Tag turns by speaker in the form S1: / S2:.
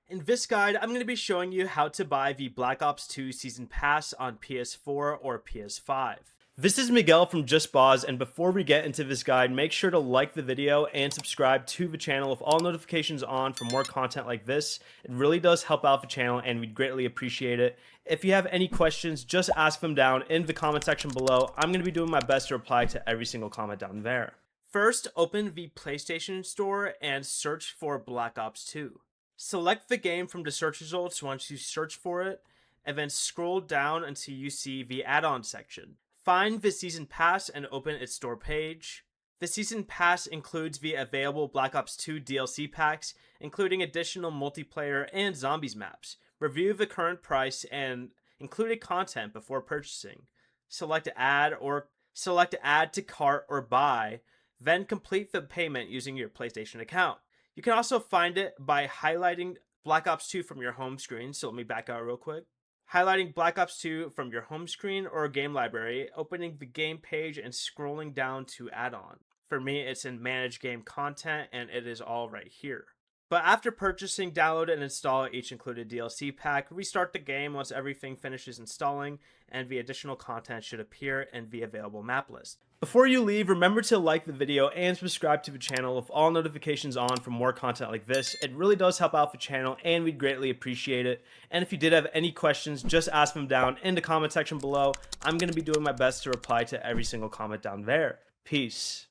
S1: In this guide, I'm going to be showing you how to buy the Black Ops 2 Season Pass on PS4 or PS5. This is Miguel from Just Boz, and before we get into this guide, make sure to like the video and subscribe to the channel with all notifications on for more content like this. It really does help out the channel and we'd greatly appreciate it. If you have any questions, just ask them down in the comment section below. I'm going to be doing my best to reply to every single comment down there. First, open the PlayStation Store and search for Black Ops 2. Select the game from the search results once you search for it, and then scroll down until you see the add-on section. Find the Season Pass and open its store page. The Season Pass includes the available Black Ops 2 DLC packs, including additional multiplayer and zombies maps. Review the current price and included content before purchasing. Select add to cart or buy, then complete the payment using your PlayStation account. You can also find it by highlighting Black Ops 2 from your home screen. So let me back out real quick. Highlighting Black Ops 2 from your home screen or game library, opening the game page and scrolling down to add-on. For me, it's in Manage Game Content and it is all right here. But after purchasing, download and install each included DLC pack, restart the game once everything finishes installing, and the additional content should appear in the available map list. Before you leave, remember to like the video and subscribe to the channel with all notifications on for more content like this. It really does help out the channel and we'd greatly appreciate it. And if you did have any questions, just ask them down in the comment section below. I'm going to be doing my best to reply to every single comment down there. Peace.